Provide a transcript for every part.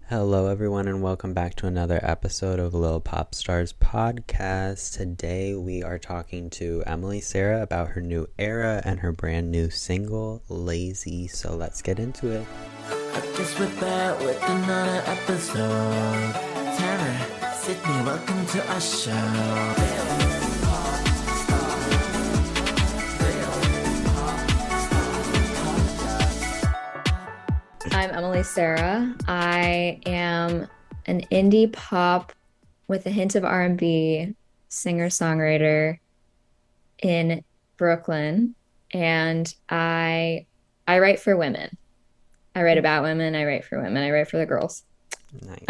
Hello, everyone, and welcome back to another episode of Lil Pop Stars podcast. Today, we are talking to Emily Sara about her new era and her brand new single, Lazy. So let's get into it. I guess we're back with another episode. Tara, Sydney, welcome to our show. I'm Emily Sara. I am an indie pop with a hint of R&B singer-songwriter in Brooklyn, and I write for women. I write about women, I write for women, I write for the girls. Nice.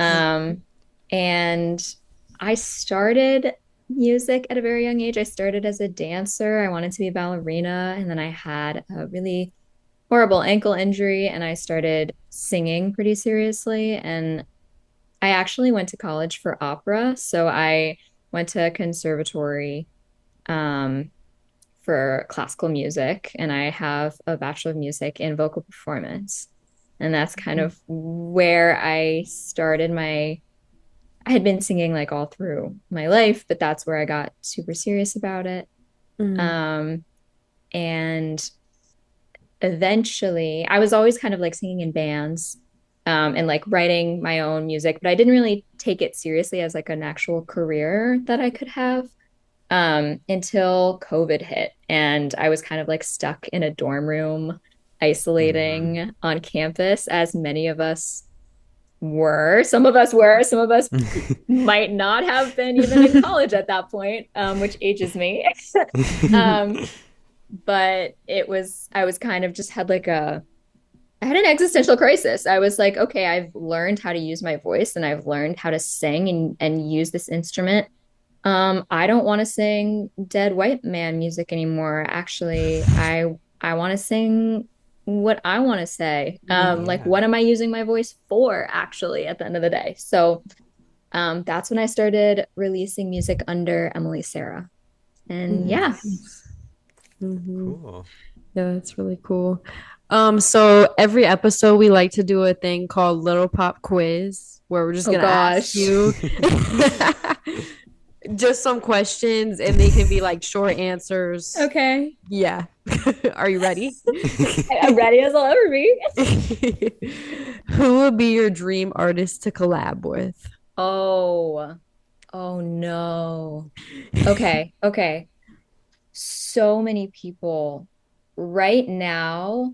And I started music at a very young age. I started as a dancer. I wanted to be a ballerina, and then I had a really horrible ankle injury and I started singing pretty seriously. And I actually went to college for opera. So I went to a conservatory for classical music, and I have a Bachelor of Music in vocal performance. And that's kind of where I started I had been singing like all through my life, but that's where I got super serious about it. And eventually I was always kind of like singing in bands and like writing my own music, but I didn't really take it seriously as like an actual career that I could have until COVID hit. And I was kind of like stuck in a dorm room, isolating on campus, as many of us were. Some of us were, some of us might not have been even in college at that point, which ages me. But I was kind of just had I had an existential crisis. I was like, okay, I've learned how to use my voice and I've learned how to sing and use this instrument. I don't want to sing dead white man music anymore. Actually, I want to sing what I want to say. Like, what am I using my voice for, actually, at the end of the day? So that's when I started releasing music under Emily Sara. And yeah. Cool. Yeah, that's really cool. So every episode we like to do a thing called Little Pop Quiz, where we're just gonna ask you just some questions, and they can be like short answers. Okay. Yeah. Are you ready? I'm ready as I'll ever be. Who would be your dream artist to collab with? Oh no. Okay. So many people right now.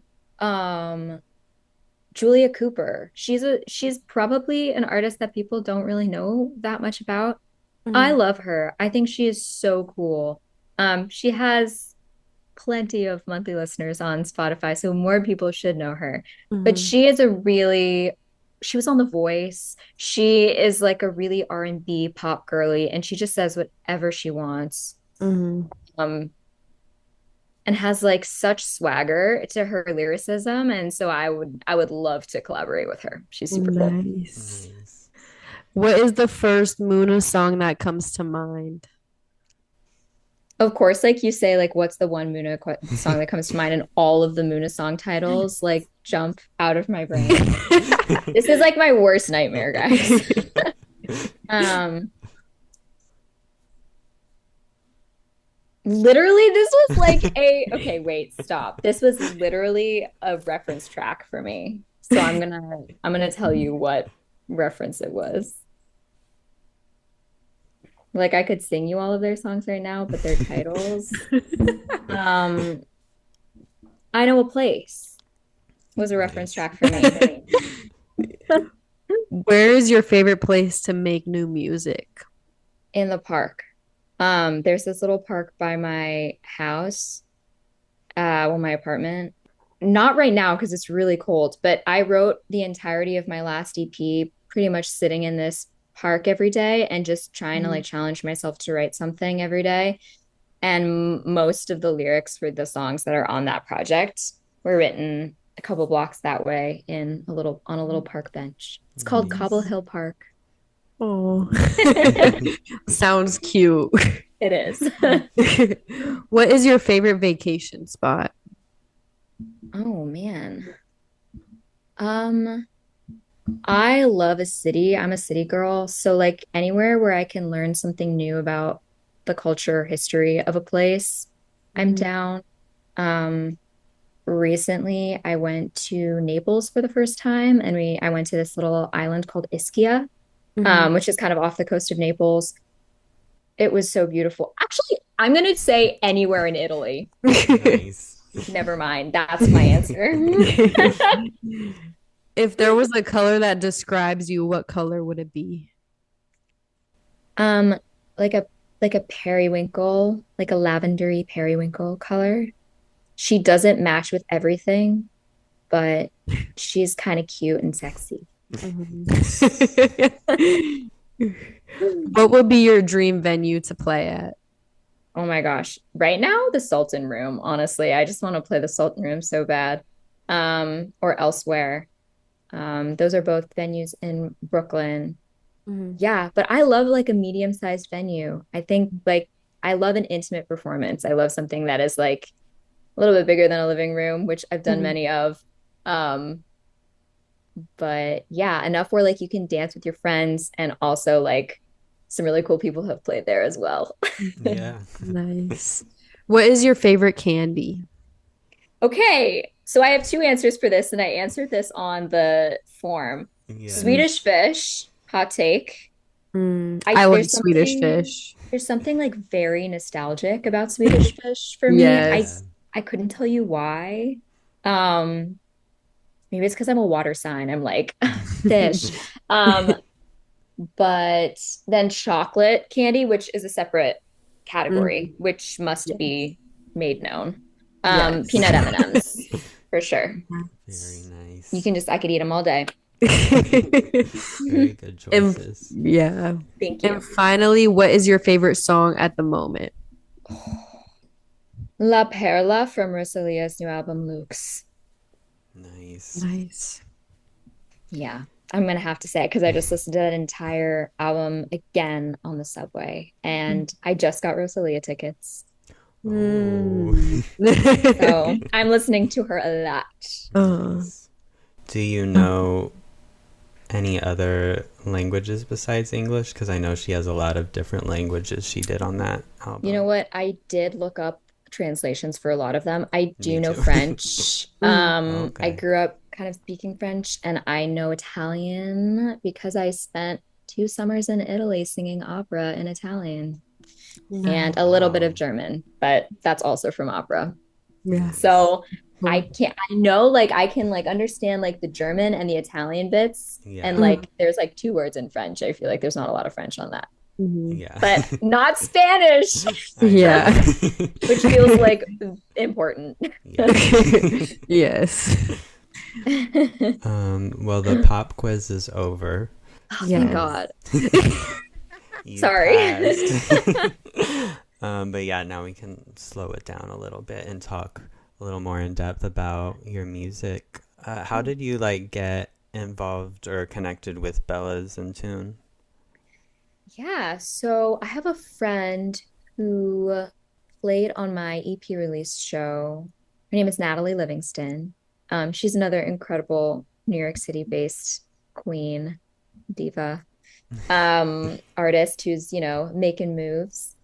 Julia Cooper. She's probably an artist that people don't really know that much about. I love her. I think she is so cool. She has plenty of monthly listeners on Spotify, so more people should know her. But she was on The Voice. She is like a really R&B pop girly, and she just says whatever she wants. And has like such swagger to her lyricism, and so I would love to collaborate with her. She's super cool. Nice. What is the first Muna song that comes to mind? Of course, like you say, like what's the one Muna song that comes to mind, and all of the Muna song titles like jump out of my brain. This is like my worst nightmare, guys. Literally, this was like okay, wait, stop. This was literally a reference track for me. So I'm gonna tell you what reference it was. Like I could sing you all of their songs right now, but their titles. I Know a Place was a reference track for me. Where is your favorite place to make new music? In the park. There's this little park by my house, my apartment. Not right now because it's really cold, but I wrote the entirety of my last EP pretty much sitting in this park every day and just trying to like challenge myself to write something every day. And most of the lyrics for the songs that are on that project were written a couple blocks that way on a little park bench. It's called Cobble Hill Park. Oh, sounds cute. It is. What is your favorite vacation spot? Oh man. I love a city. I'm a city girl. So like anywhere where I can learn something new about the culture, history of a place, I'm Mhm. down. Um, Recently I went to Naples for the first time and we I went to this little island called Ischia, Mhm. which is kind of off the coast of Naples. It was so beautiful. Actually, I'm gonna say anywhere in Italy. Nice. Never mind. That's my answer. If there was a color that describes you, what color would it be? Um, like a periwinkle, like a lavendery periwinkle color. She doesn't match with everything, but she's kind of cute and sexy. Mhm. What would be your dream venue to play at? Oh my gosh. Right now, the Sultan Room, honestly. I just want to play the Sultan Room so bad. Or elsewhere. Those are both venues in Brooklyn. Mhm. Yeah, but I love like a medium-sized venue. I think like I love an intimate performance. I love something that is like a little bit bigger than a living room, which I've done Mhm. many of. Um, but yeah, enough where like you can dance with your friends and also like some really cool people have played there as well. Yeah. Nice. What is your favorite candy? Okay, so I have two answers for this, and I answered this on the form. Mhm. Swedish fish, hot take. I I love there's Swedish something fish. there's something like very nostalgic about Swedish fish for me. Yeah. Yes. I couldn't tell you why. Um, Maybe it's because I'm a water sign. I'm like fish. Um, but then chocolate candy, which is a separate category, Mhm. which must Yes. be made known. Yes. Peanut M&Ms for sure. Very You nice. can just I could eat them all day. Very good And choices. yeah. Thank And you. finally, what is your favorite song at the moment? La Perla from Rosalia's new album Lux. Nice. Nice. Yeah, I'm gonna have to say it because I just listened to that entire album again on the subway, and I just got Rosalia tickets, Oh, Mm. so I'm listening to her a lot. Uh, nice. Do you know any other languages besides English? Because I know she has a lot of different languages she did on that You know album. what? I did look up translations for a lot of them. I do Me know too. French. mhm. I Okay. grew up kind of speaking French, and I know Italian because I spent 2 summers in Italy singing opera in Italian, and Nice. a little bit of Wow. German, but that's also from opera. Yeah. Nice. So I Cool. can't, I know like I can like understand like the German and the Italian bits. And Yeah. Mhm. like there's like two words in French. I feel like there's not a lot of French on that, Mhm. Yeah. but not Spanish, I know. Yeah. which feels like important. Yeah. Yes. Well, the pop quiz is over. Oh, thank So Yes. God. you Sorry. passed. But yeah, now we can slow it down a little bit and talk a little more in depth about your music. How did you like get involved or connected with Bella's and Tune? Yeah, so I have a friend who played on my EP release show. Her name is Natalie Livingston. She's another incredible New York City based queen, diva, artist who's, making moves.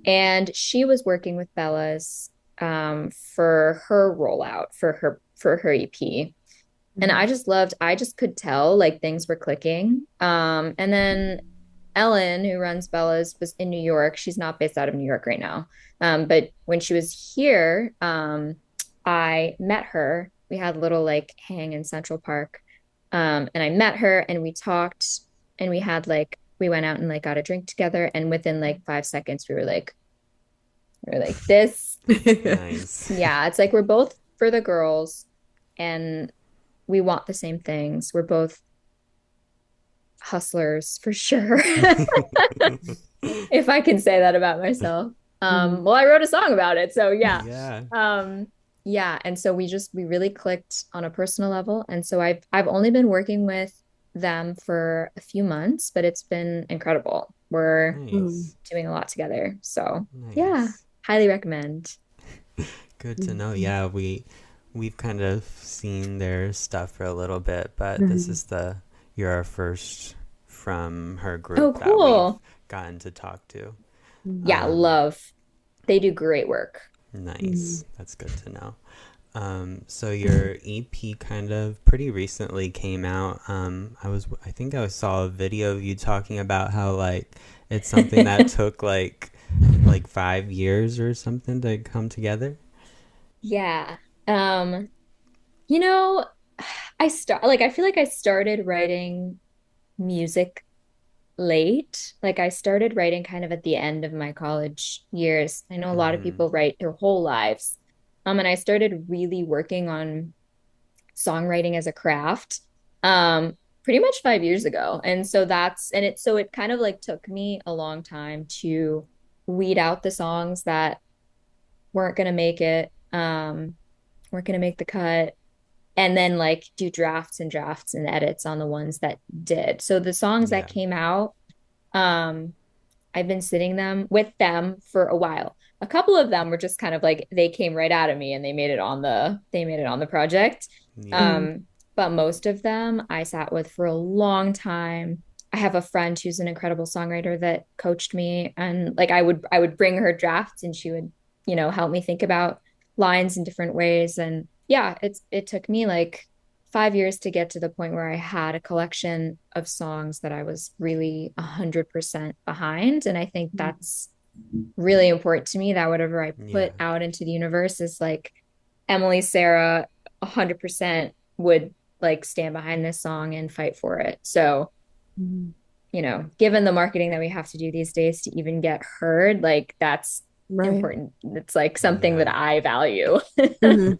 And she was working with Bella's for her rollout for her EP. And Mhm. I just could tell like things were clicking. And then Ellen, who runs Bella's, was in New York. She's not based out of New York right now. But when she was here, I met her. We had a little like hang in Central Park. And I met her and we talked and we went out and like got a drink together. And within like 5 seconds, we were like, this, Nice. yeah, it's like we're both for the girls and we want the same things. We're both hustlers for sure. If I can say that about myself. Mhm. Well, I wrote a song about it, so yeah. Yeah. Yeah, and so we really clicked on a personal level, and so I've only been working with them for a few months, but it's been incredible. We're Mhm. Nice. doing a lot together. So, yeah, Nice. highly recommend. Good to know. Mhm. Yeah, we've kind of seen their stuff for a little bit, but this Mhm. is the you're our first from her Oh, group that we've cool. gotten to talk to. Yeah, love. They do great work. Nice. That's good to know. So your EP kind of pretty recently came out. I think I saw a video of you talking about how like it's something that took like 5 years or something to come together. Yeah. Um, you know, I feel like I started writing music late. Like I started writing kind of at the end of my college years. I know a lot of Mm-hmm. people write their whole lives. And I started really working on songwriting as a craft pretty much 5 years ago. So it kind of like took me a long time to weed out the songs that weren't gonna make it, weren't gonna make the cut, and then like do drafts and drafts and edits on the ones that did. So the songs that Yeah. came out, um, I've been sitting them with them for a while. A couple of them were just kind of like they came right out of me and they made it on the project. Yeah. Mm. Um, but most of them I sat with for a long time. I have a friend who's an incredible songwriter that coached me, and like I would bring her drafts and she would, help me think about lines in different ways. And yeah, it took me like 5 years to get to the point where I had a collection of songs that I was really 100% behind. And I think that's really important to me, that whatever I Yeah. put out into the universe is like Emily, Sara, 100% would like stand behind this song and fight for it. So, given the marketing that we have to do these days to even get heard, like that's Right. important. It's like something that Yeah. I value. Hmm.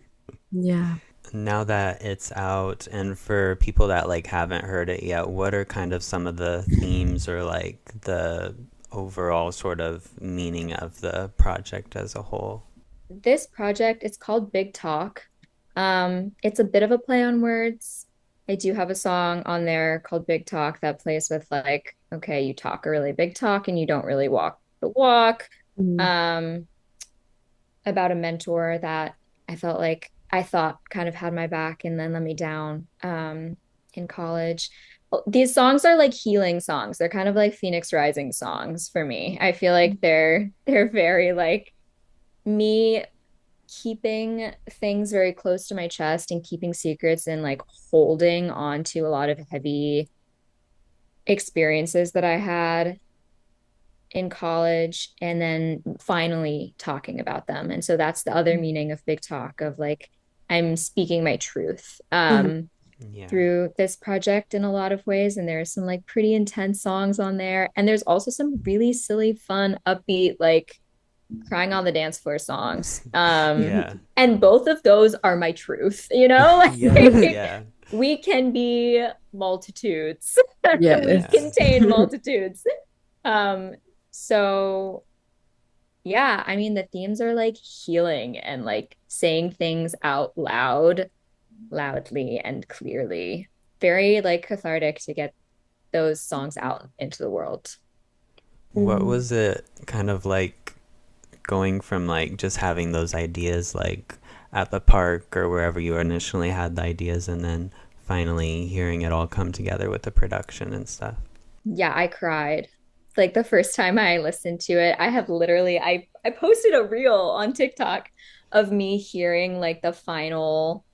Yeah. Now that it's out, and for people that like haven't heard it yet, what are kind of some of the themes or like the overall sort of meaning of the project as a whole? This project, it's called Big Talk. It's a bit of a play on words. I do have a song on there called Big Talk that plays with like, okay, you talk a really big talk and you don't really walk the walk. Mm. Um, about a mentor that I thought kind of had my back and then let me down in college. These songs are like healing songs. They're kind of like Phoenix Rising songs for me. I feel like they're very like me keeping things very close to my chest and keeping secrets and like holding on to a lot of heavy experiences that I had in college and then finally talking about them. And so that's the other meaning of Big Talk, of like I'm speaking my truth Mhm. Yeah. through this project in a lot of ways. And there are some like pretty intense songs on there. And there's also some really silly, fun, upbeat, like crying on the dance floor songs. Yeah. And both of those are my truth, you know? Yes. Like Yeah. we can be multitudes. We Yes. Yeah. contain multitudes. Um, so yeah, I mean the themes are like healing and like saying things out loud, loudly and clearly. Very like cathartic to get those songs out into the world. What Mhm. was it kind of like going from like just having those ideas like at the park or wherever you initially had the ideas and then finally hearing it all come together with the production and stuff? Yeah, I cried. Like the first time I listened to it, I have literally I posted a reel on TikTok of me hearing like the final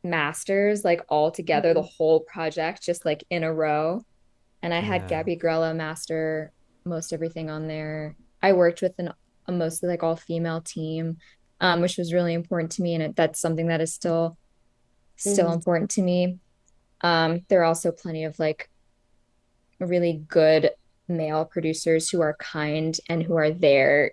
masters like all together, the Mhm. whole project just like in a row. And I had Yeah. Gabby Grella master most everything on there. I worked with a mostly like all female team, which was really important to me, and that's something that is still Mhm. important to me. There are also plenty of like really good male producers who are kind and who are there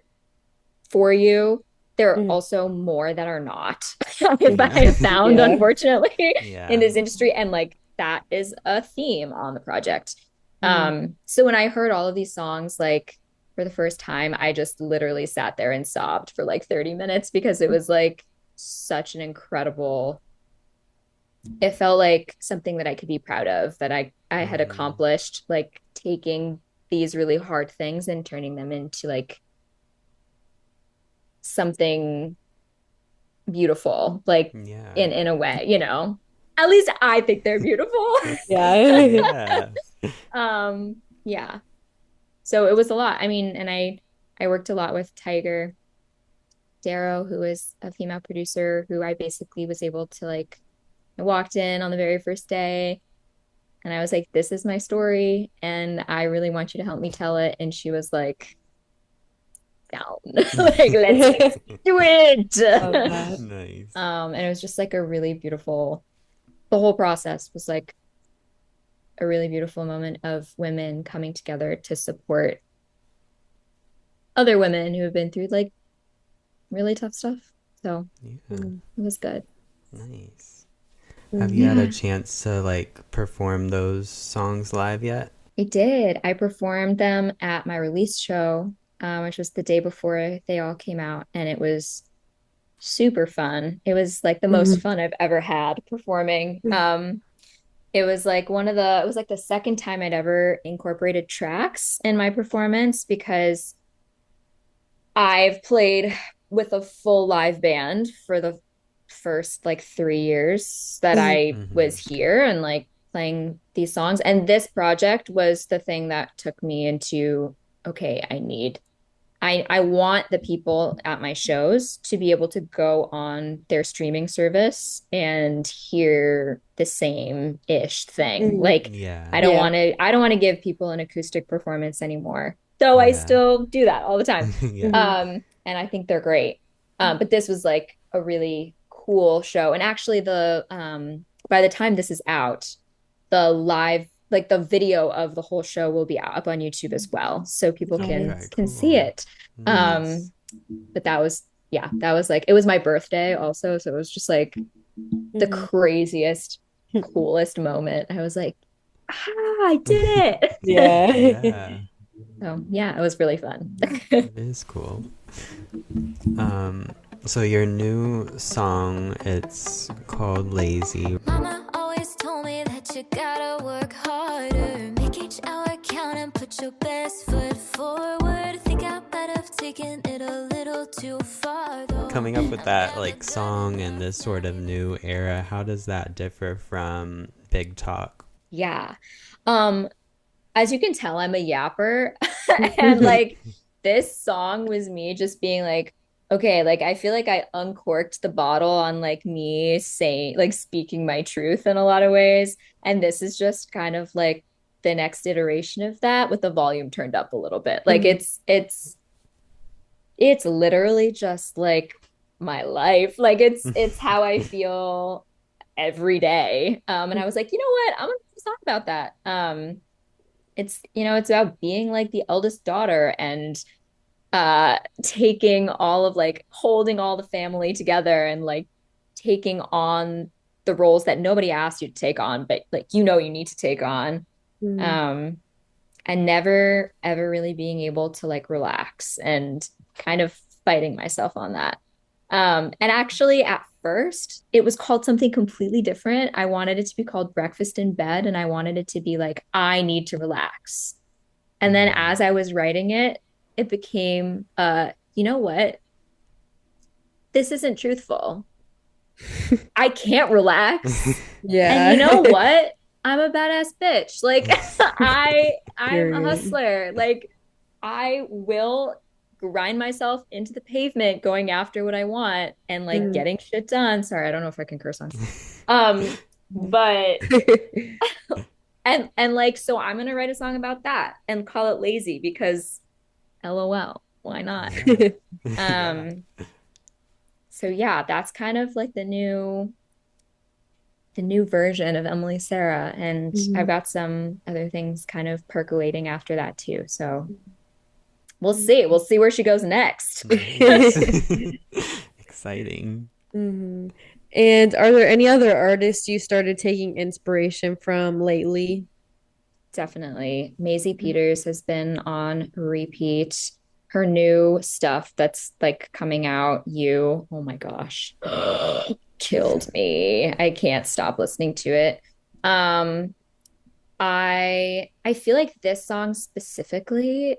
for you. There are Mhm. also more that are not, if I Mhm. have found, Yeah. unfortunately, in Yeah. this industry. And like that is a theme on the project. Mhm. So when I heard all of these songs, like for the first time, I just literally sat there and sobbed for like 30 minutes because it was like such an incredible, it felt like something that I could be proud of, that I had Mm-hmm. accomplished, like taking these really hard things and turning them into like something beautiful, like Yeah. in a way, you know. At least I think they're beautiful. Yeah. Yeah. So it was a lot. I mean, and I worked a lot with Tiger Darrow, who is a female producer who I basically was able to like, I walked in on the very first day and I was like, this is my story and I really want you to help me tell it. And she was like, down. Like, let's do it. Nice. And it was just like a really beautiful, the whole process was like a really beautiful moment of women coming together to support other women who have been through like really tough stuff. So Yeah. it was good. Nice. Have you had a chance to like perform those songs live yet? I did. I performed them at my release show, which was the day before they all came out, and it was super fun. It was like the most fun I've ever had performing. It was like it was like the second time I'd ever incorporated tracks in my performance because I've played with a full live band for the first like 3 years that I was here and like playing these songs. And this project was the thing that took me into, okay, I want the people at my shows to be able to go on their streaming service and hear the same-ish thing. Like Yeah. I don't want to give people an acoustic performance anymore. Though I Yeah. still do that all the time. Yeah. And I think they're great. But this was like a really cool show. And actually the by the time this is out, the live like the video of the whole show will be up on YouTube as well, so people can see it. Nice. But that was that was like it was my birthday also, so it was just like the craziest, coolest moment. I was like, I did it. Yeah. So yeah, it was really fun. It is cool. So your new song, it's called Lazy. Mama always told me that you gotta work harder. Make each hour count and put your best foot forward. Think I might have taken it a little too far though. Coming up with that like song and this sort of new era, how does that differ from Big Talk? Yeah. As you can tell, I'm a yapper. And like this song was me just being like, okay, like I feel like I uncorked the bottle on like me saying like speaking my truth in a lot of ways. And this is just kind of like the next iteration of that with the volume turned up a little bit. Like it's literally just like my life. Like it's how I feel every day. And I was like, you know what? I'm gonna talk about that. It's it's about being like the eldest daughter and taking all of like holding all the family together and like taking on the roles that nobody asked you to take on, but like you need to take on. And never ever really being able to like relax and kind of fighting myself on that. And actually at first it was called something completely different. I wanted it to be called Breakfast in Bed, and I wanted it to be like, I need to relax. And then as I was writing it, it became, you know what? This isn't truthful. I can't relax. Yeah. And you know what? I'm a badass bitch. Like I'm a hustler. Like I will grind myself into the pavement going after what I want and like getting shit done. Sorry, I don't know if I can curse on. But and like so I'm gonna write a song about that and call it Lazy because LOL, why not? So yeah, that's kind of like the new version of Emily Sara, and I've got some other things kind of percolating after that too. So we'll see where she goes next. Exciting. And are there any other artists you started taking inspiration from lately? Definitely. Maisie Peters has been on repeat. Her new stuff that's like coming out, oh my gosh, killed me. I can't stop listening to it. I feel like this song specifically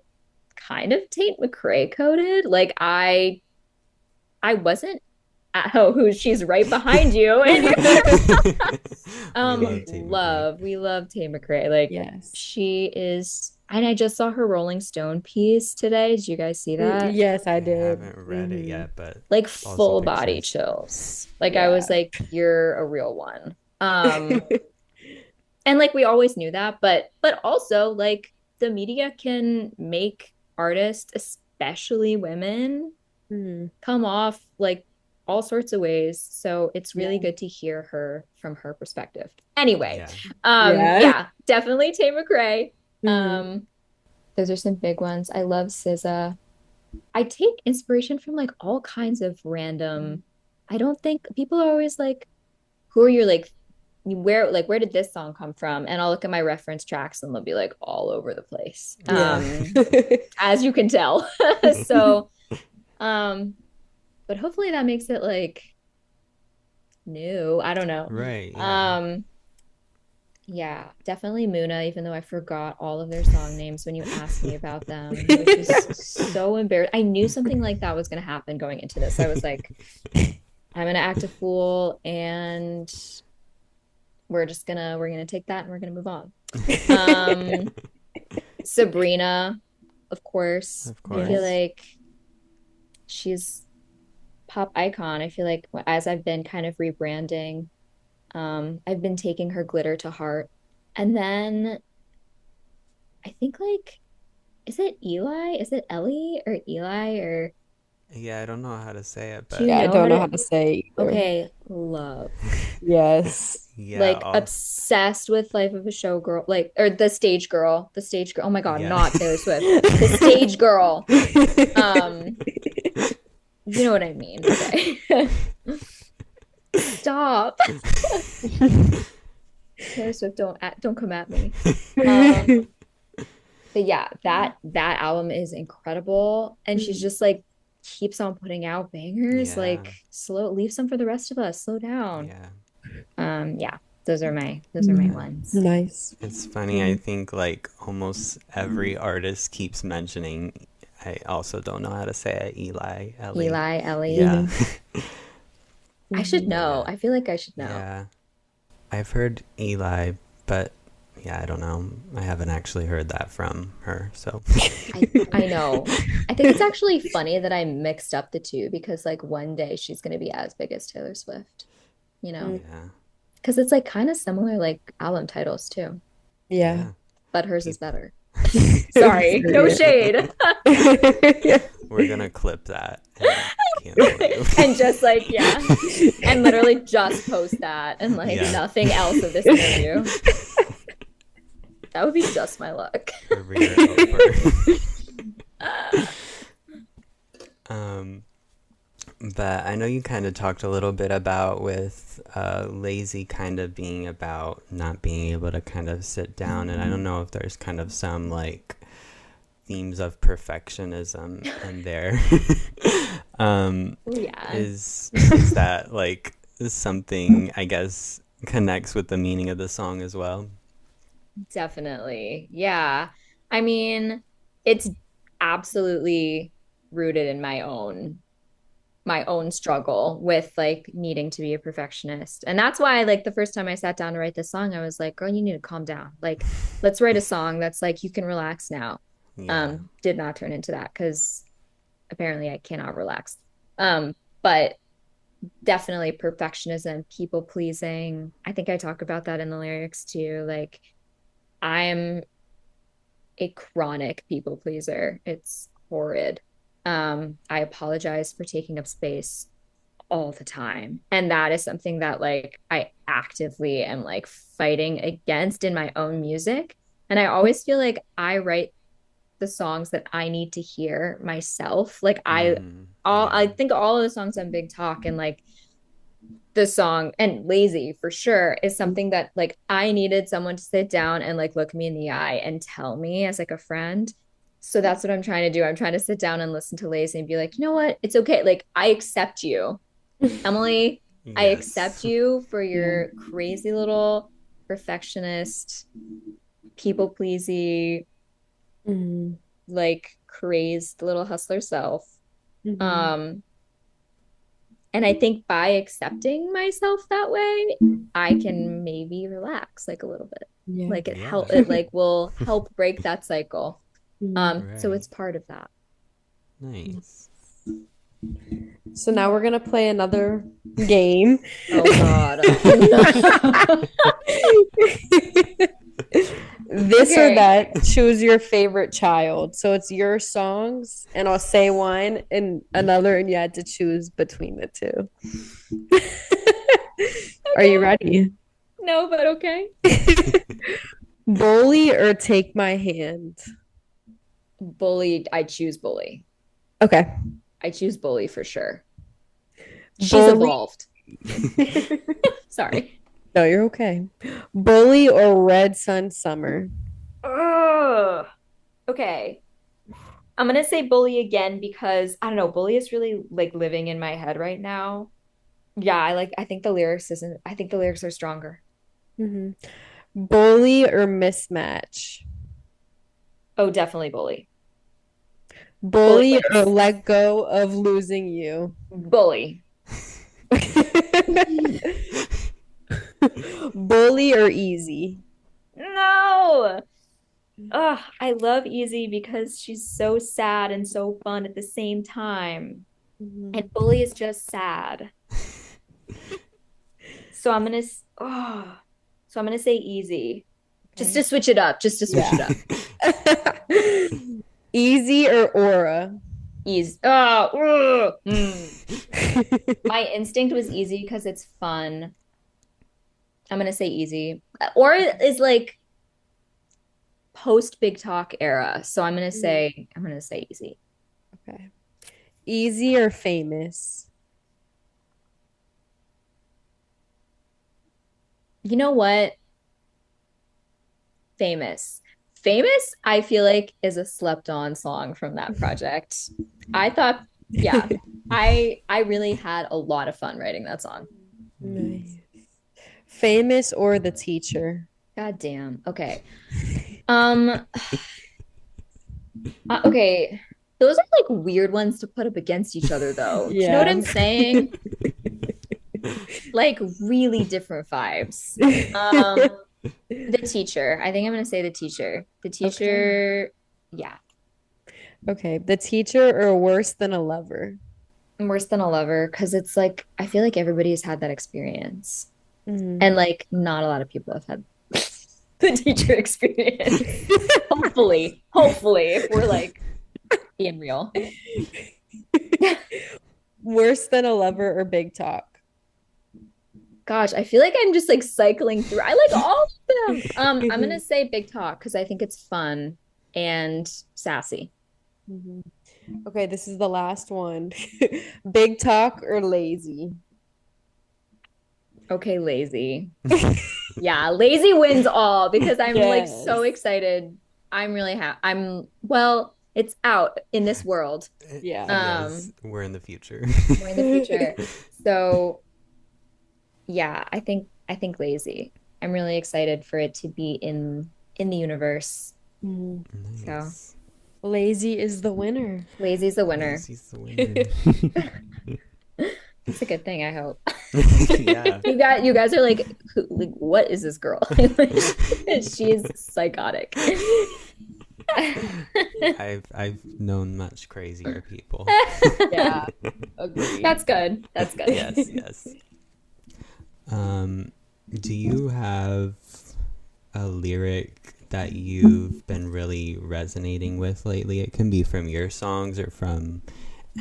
kind of Tate McRae coded. Like I wasn't who she's right behind you. We love Tay McRae. Like, Yes. she is, and I just saw her Rolling Stone piece today. Did you guys see that? Yes, I I did. haven't read it yet, but Like, saw some full body pictures. chills. Like, I Yeah. was like, you're a real one. And like we always knew that, but also like the media can make artists, especially women, Mhm. come off like all sorts of ways. So it's really Yeah. good to hear her from her perspective. Anyway, Yeah. yeah, definitely Tay McRae. Mhm. Those are some big ones. I love SZA. I take inspiration from like all kinds of random. I don't think people are always like, who are your like where did this song come from? And I'll look at my reference tracks and they'll be like all over the place. Yeah. As you can tell. So but hopefully that makes it like new. I don't know. Right. Yeah. Yeah, definitely Muna, even though I forgot all of their song names when you asked me about them, which is so embarrassing. I knew something like that was going to happen going into this. I was like, I'm going to act a fool and we're gonna take that and we're gonna move on. Sabrina, of course. I feel like she's pop icon. I feel like as I've been kind of rebranding, I've been taking her glitter to heart. And then I think like, is it Eli? Is it Ellie or Eli or Yeah, I don't know how to say it, do but you Yeah, I know don't know how to say either. Okay, love. Yes. yeah, Like obsessed with Life of a Showgirl, like or the stage girl. Oh my God, Yeah. not Taylor Swift. The stage girl. You know what I mean. Okay. Stop. Taylor Swift, don't come at me. But yeah, that album is incredible. And she's just like keeps on putting out bangers. Yeah. Like leave some for the rest of us. Slow down. yeah. Yeah, those are my ones. Nice. It's funny. I think like almost every artist keeps mentioning. I also don't know how to say it. Eli, Ellie. Yeah. I should know. Yeah. I feel like I should know. Yeah. I've heard Eli, but yeah, I don't know. I haven't actually heard that from her. So I know. I think it's actually funny that I mixed up the two because like one day she's going to be as big as Taylor Swift, you know? yeah. Because it's like kind of similar like album titles too, Yeah. but hers is better. Sorry, no shade. We're gonna clip that and cancel you. And just like and literally just post that and like nothing else of this interview. That would be just my luck. But I know you kind of talked a little bit about with lazy kind of being about not being able to kind of sit down, and I don't know if there's kind of some like themes of perfectionism in there. Is that like something I guess connects with the meaning of the song as well? Definitely. Yeah. I mean, it's absolutely rooted in my own struggle with like needing to be a perfectionist. And that's why like the first time I sat down to write this song, I was like, girl, you need to calm down. Like, let's write a song that's like you can relax now. Yeah. Did not turn into that because apparently I cannot relax. But definitely perfectionism, people pleasing. I think I talk about that in the lyrics too. Like I'm a chronic people pleaser. It's horrid. I apologize for taking up space all the time. And that is something that like I actively am like fighting against in my own music. And I always feel like I write the songs that I need to hear myself. Like I think all of the songs on Big Talk and like the song and Lazy for sure is something that like I needed someone to sit down and like look me in the eye and tell me as like a friend. So that's what I'm trying to do. I'm trying to sit down and listen to Lazy and be like, you know what? It's okay. Like I accept you, Emily. Yes. I accept you for your crazy little perfectionist, people pleasy, like crazed little hustler self. And I think by accepting myself that way, I can maybe relax like a little bit. Yeah. Like Yeah. it like will help break that cycle. So Right. it's part of that. Nice. So now we're gonna play another game. Oh God. This Okay. or that, choose your favorite child. So it's your songs, and I'll say one and another, and you had to choose between the two. Are you ready? No, but okay. Bully or take my hand? Bully, I choose bully. Okay. I choose bully for sure. She's Bully. evolved. Sorry. No, you're okay. Bully or Red Sun Summer? Ugh. Okay. I'm gonna say bully again because I don't know, bully is really like living in my head right now. Yeah, I think I think the lyrics are stronger. Mhm. Bully or Mismatch? Oh, definitely bully. Bully or wins. Let Go of Losing You? Bully. Bully or Easy? No. Ugh, I love Easy because she's so sad and so fun at the same time. And bully is just sad. So I'm gonna oh, so I'm gonna say Easy. Just to switch it up. Just to switch it up. Easy or Aura? Easy. Oh, my instinct was Easy because it's fun. I'm gonna say Easy. Or is like post Big Talk era. So I'm gonna say Easy. Okay. Easy or Famous? You know what? Famous. Famous, I feel like is a slept on song from that project. I thought, yeah, I really had a lot of fun writing that song. Nice. Famous or The Teacher? God damn. Okay. Okay. Those are like weird ones to put up against each other though. Do you know what I'm saying? Like really different vibes. The Teacher. I think I'm gonna say The Teacher. The Teacher, yeah. Okay. The Teacher or Worse Than a Lover? Worse Than a Lover, because it's like I feel like everybody's had that experience. Mhm. And like not a lot of people have had the teacher experience. Hopefully, if we're like being real. Worse Than a Lover or Big Talk? Gosh, I feel like I'm just like cycling through. I like all of them. I'm gonna say Big Talk because I think it's fun and sassy. Okay, this is the last one. Big Talk or Lazy? Okay, Lazy. Yeah, Lazy wins all because I'm like Yes. so excited. I'm really happy. Well, it's out in this world. Yeah. Yes, we're in the future. We're in the future. So yeah, I think Lazy. I'm really excited for it to be in the universe. Nice. So Lazy is the winner. Lazy's the winner. Lazy's the winner. It's a good thing, I hope. Yeah. You guys are like, what is this girl? She's psychotic. I've known much crazier people. Yeah. Agreed. That's good. That's good. Yes. Do you have a lyric that you've been really resonating with lately? It can be from your songs or from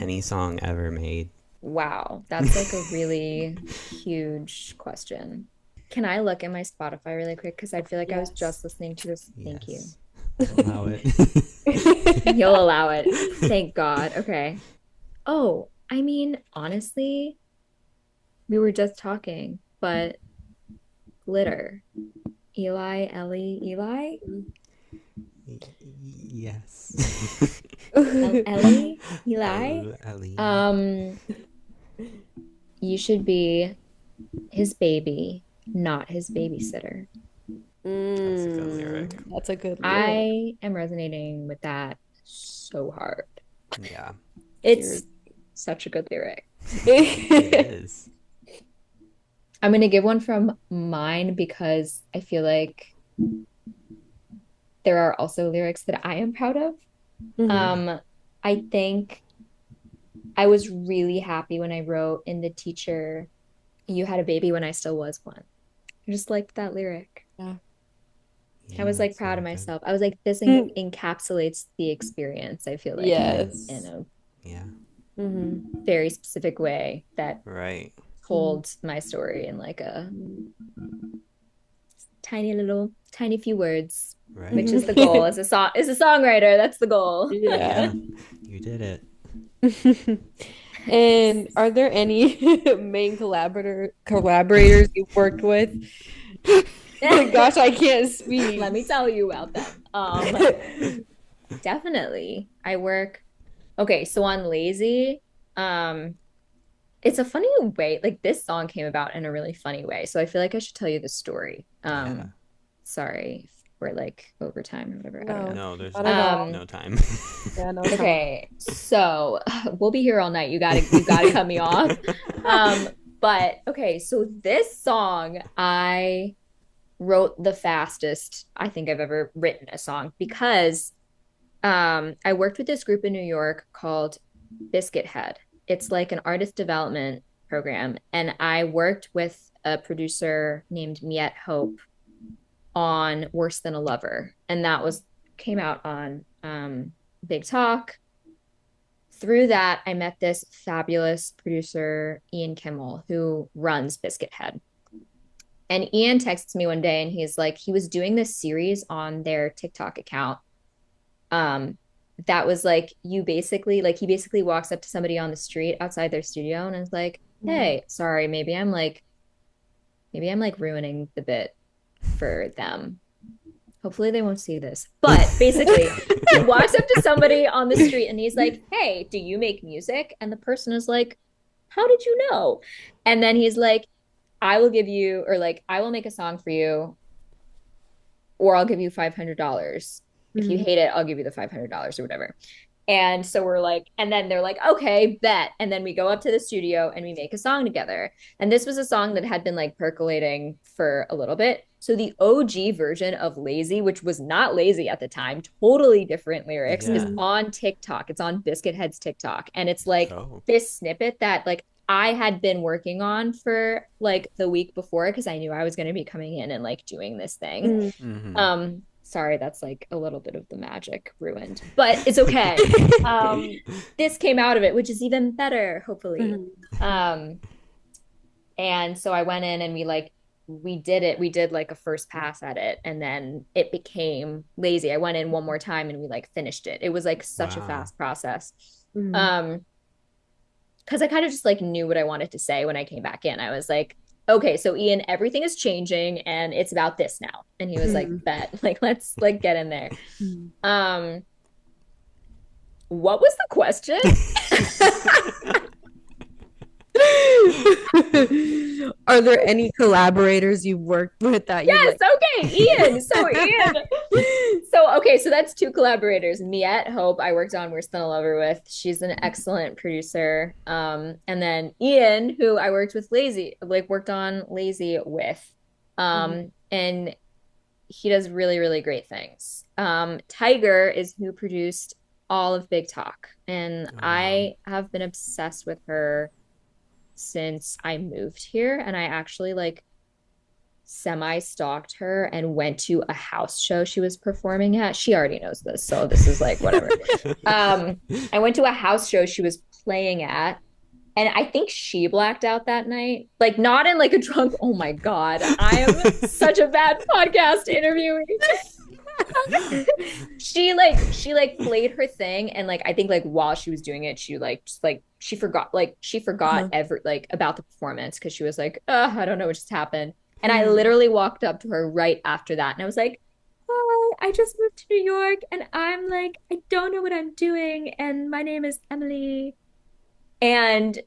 any song ever made. Wow, that's like a really huge question. Can I look at my Spotify really quick? Because I feel like I was just listening to this. Thank you. Allow it. You'll allow it. Thank God. Okay. Oh, I mean, honestly, we were just talking, but Glitter. Eli? Yes. Ellie? Eli? Ellie. You should be his baby, not his babysitter. That's a good lyric. That's a good lyric. I am resonating with that so hard. Yeah. It's such a good lyric. It is. I'm going to give one from mine because I feel like there are also lyrics that I am proud of. Mhm. I think I was really happy when I wrote in The Teacher, "You had a baby when I still was one." I just liked that lyric. Yeah. I Yeah, was like that's proud really of good. myself. I was like, this encapsulates the experience, I feel like, in Yes. a Yeah. Mm-hmm. very specific way that Right. told my story in like a tiny few words, Right. which is the goal as a songwriter. That's the goal. Yeah. Yeah. You did it. And are there any main collaborators you've worked with? Gosh, I can't speak. Let me tell you about them. Definitely. I work. Okay, so on Lazy, um, it's a funny way. Like this song came about in a really funny way. So I feel like I should tell you the story. Yeah. Sorry if we're like overtime or whatever. I don't No, know. No, there's not at all. no time. Yeah, no time. Okay, so we'll be here all night. You gotta cut me off. Um, but okay, so this song I wrote the fastest I think I've ever written a song because I worked with this group in New York called Biscuit Head. It's like an artist development program, and I worked with a producer named Miette Hope on Worse Than a Lover, and that was came out on Big Talk. Through that, I met this fabulous producer, Ian Kimmel, who runs Biscuit Head. And Ian texts me one day and he's like, he was doing this series on their TikTok account. That was like, he basically walks up to somebody on the street outside their studio and is like, hey, sorry, maybe I'm like ruining the bit for them. Hopefully they won't see this. But basically, he walks up to somebody on the street and he's like, hey, do you make music? And the person is like, how did you know? And then he's like, I will give you, or like, I will make a song for you, or I'll give you $500. If you hate it, I'll give you the $500 or whatever. And so we're like, and then they're like, okay, bet. And then we go up to the studio and we make a song together. And this was a song that had been like percolating for a little bit. So the OG version of Lazy, which was not Lazy at the time, totally different lyrics, is Yeah. on TikTok. It's on Biscuit Head's TikTok. And it's like Oh. this snippet that like I had been working on for like the week before because I knew I was going to be coming in and like doing this thing. Mm-hmm. Sorry, that's like a little bit of the magic ruined, but it's okay. This came out of it, which is even better, hopefully. And so I went in and we did it. We did like a first pass at it, and then it became Lazy. I went in one more time and we like finished it. It was like such a Wow. fast process. Because I kind of just like knew what I wanted to say when I came back in. I was like, okay, so Ian, everything is changing and it's about this now. And he was like, bet, like, let's like get in there. What was the question? Are there any collaborators you've worked with that you Yes, like? okay, Ian. So okay, so that's two collaborators. Miette Hope, I worked on Worse Than a Lover with. She's an excellent producer. And then Ian, who I worked on Lazy with. And he does really, really great things. Tiger is who produced all of Big Talk, and I have been obsessed with her since I moved here, and I actually like semi-stalked her and went to a house show she was performing at. She already knows this, so this is like whatever. I went to a house show she was playing at, and I think she blacked out that night. Like not in like a drunk, oh my God, I am such a bad podcast interviewing. she played her thing, and like I think like while she was doing it, she like just like she forgot every like about the performance because she was like, I don't know what just happened. And I literally walked up to her right after that, and I was like, hi, I just moved to New York, and I'm like, I don't know what I'm doing, and my name is Emily. And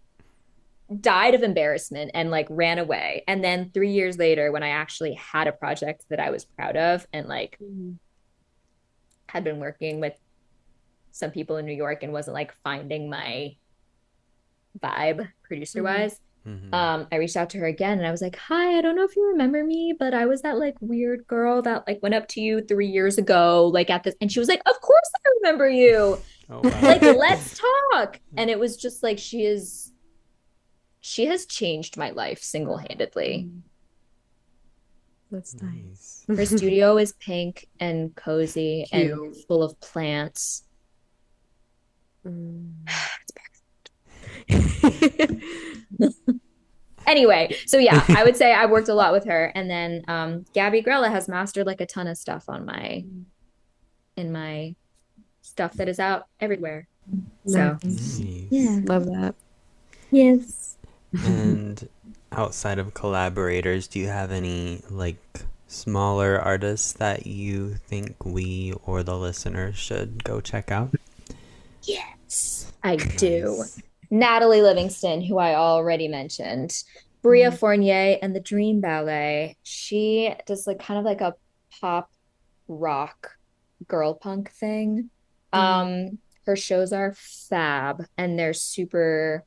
died of embarrassment and like ran away. And then 3 years later, when I actually had a project that I was proud of and like had been working with some people in New York and wasn't like finding my vibe producer wise. Mm-hmm. I reached out to her again and I was like, hi, I don't know if you remember me, but I was that like weird girl that like went up to you 3 years ago, like at this. And she was like, of course I remember you. Oh wow. Like, let's talk. And it was just like, she has changed my life single-handedly. That's nice. Her studio is pink and cozy Cute. and full of plants. Anyway, so yeah, I would say I worked a lot with her. And then Gabby Grella has mastered like a ton of stuff in my stuff that is out everywhere. So Nice. yeah. Love that. Yes. And outside of collaborators, do you have any like smaller artists that you think we or the listeners should go check out? Yes, I do. Natalie Livingston, who I already mentioned, Bria Fournier and the Dream Ballet. She does like kind of like a pop rock girl punk thing. Her shows are fab and they're super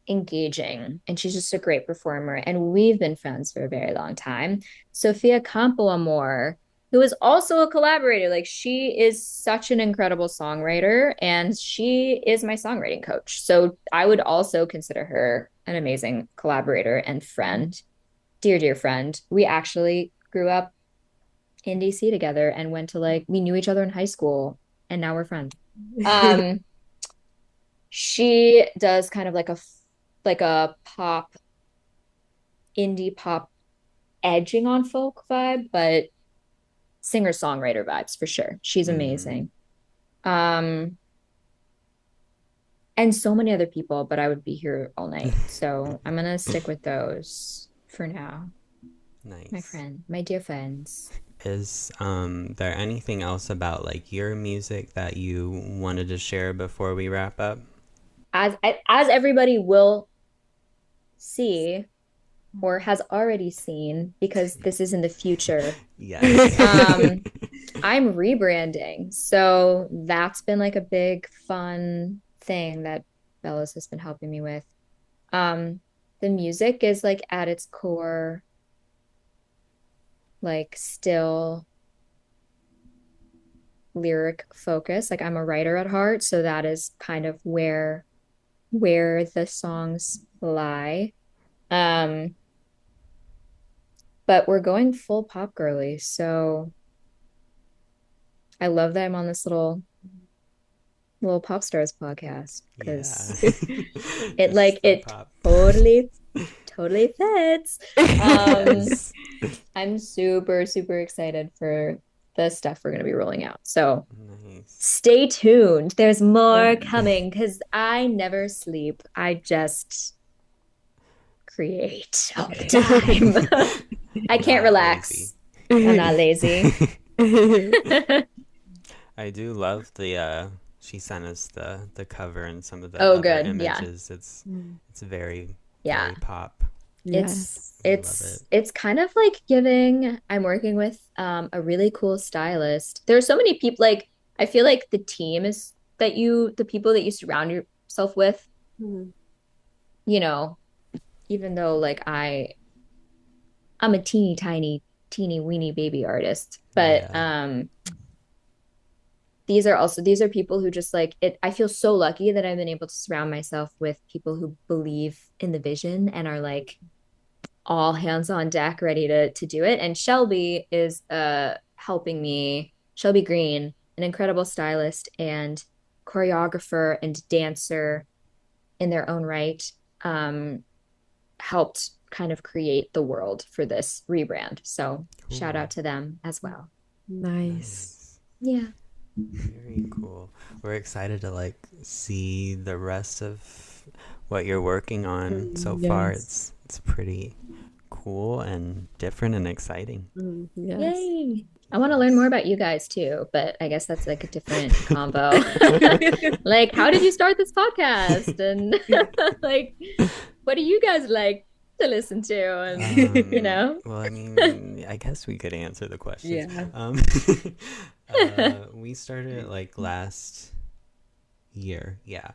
engaging, and she's just a great performer, and we've been friends for a very long time. Sophia Campo Amor, who is also a collaborator, like she is such an incredible songwriter and she is my songwriting coach, so I would also consider her an amazing collaborator and friend. Dear friend. We actually grew up in DC together and went to like, we knew each other in high school and now we're friends. She does kind of like a pop, indie pop edging on folk vibe, but singer-songwriter vibes for sure. She's amazing. And so many other people, but I would be here all night. So I'm gonna stick with those for now. Nice. My dear friends. Is there anything else about like your music that you wanted to share before we wrap up? As everybody will see or has already seen, because this is in the future. Yes. I'm rebranding. So that's been like a big fun thing that Bellows has been helping me with. The music is like at its core, like still lyric focus. Like I'm a writer at heart, so that is kind of where the songs lie. But we're going full pop girly, so I love that I'm on this little pop stars podcast, because it totally fits. I'm super excited for the stuff we're going to be rolling out, so stay tuned. There's more coming, because I never sleep. I just create all the time. I can't relax. I'm not lazy. I do love the she sent us the cover and some of the good images. Yeah. It's very pop. Yes. It's kind of like giving. I'm working with a really cool stylist. There are so many people, like I feel like the people that you surround yourself with, you know, even though like I'm a teeny weeny baby artist, but these are people who just like it. I feel so lucky that I've been able to surround myself with people who believe in the vision and are like all hands on deck, ready to do it. And Shelby is helping me. Shelby Green, an incredible stylist and choreographer and dancer in their own right, helped kind of create the world for this rebrand. So shout out to them as well. Nice. Yeah. Very cool. We're excited to like see the rest of what you're working on so far. It's pretty cool and different and exciting. Yes. Yay. I want to learn more about you guys too, but I guess that's like a different combo. Like, how did you start this podcast? And like, what do you guys like to listen to? And you know? Well, I mean, I guess we could answer the question. Yeah. We started like last year. Yeah.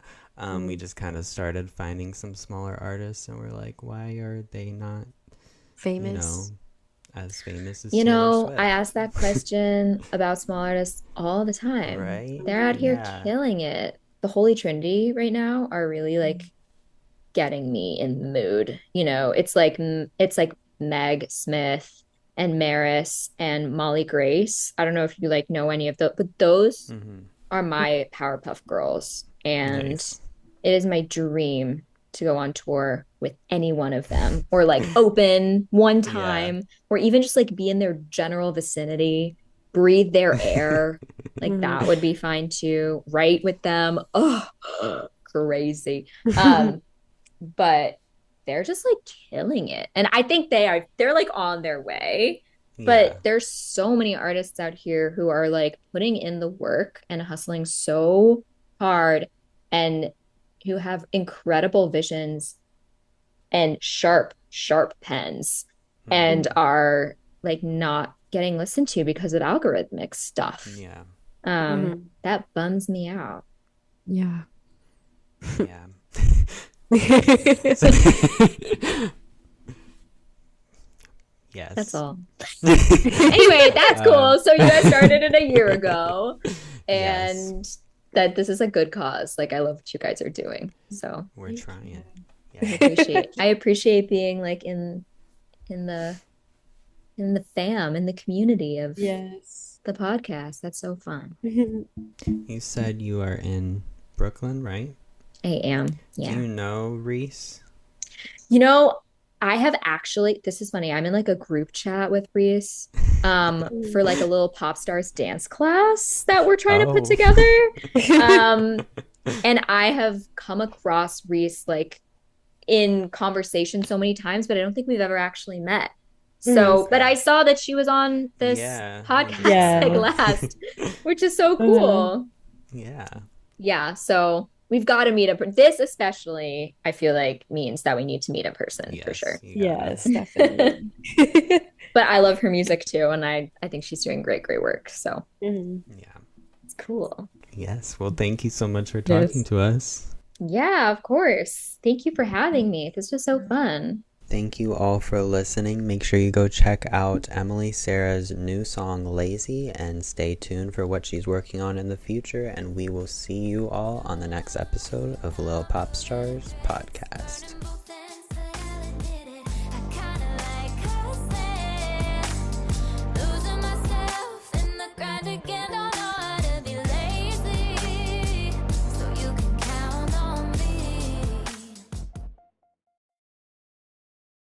We just kind of started finding some smaller artists, and we're like, why are they not famous? As famous as You Taylor know, Swift? I ask that question about small artists all the time. Right? They're out here killing it. The Holy Trinity right now are really like getting me in the mood. You know, it's like Meg Smith and Maris and Molly Grace. I don't know if you like know any of those, but those are my Powerpuff Girls, and Nice. it is my dream to go on tour with any one of them, or like open one time, or even just like be in their general vicinity, breathe their air. Like that would be fine too. Write with them. Oh, crazy. But they're just like killing it. And I think they're like on their way. But there's so many artists out here who are like putting in the work and hustling so hard, and who have incredible visions and sharp pens, and are like not getting listened to because of algorithmic stuff. Yeah. That bums me out. Yeah. Yeah. Yes. That's all. Anyway, that's cool. So you guys started it a year ago, and that this is a good cause. Like, I love what you guys are doing. So we're trying. Yeah. I appreciate being like in the fam, in the community of the podcast. That's so fun. You said you are in Brooklyn, right? I am. Yeah. Do you know Reese? You know, I have actually, this is funny. I'm in like a group chat with Reese for like a little pop stars dance class that we're trying to put together. And I have come across Reese like in conversation so many times, but I don't think we've ever actually met. So, but I saw that she was on this podcast like last, which is so cool. Yeah. So we've got to meet up. This especially, I feel like, means that we need to meet in person for sure. Yes, definitely. But I love her music too, and I think she's doing great work. So yeah, it's cool. Yes. Well, thank you so much for talking to us. Yeah, of course. Thank you for having me. This was so fun. Thank you all for listening. Make sure you go check out Emily Sara's new song, Lazy, and stay tuned for what she's working on in the future. And we will see you all on the next episode of Lil Pop Stars Podcast.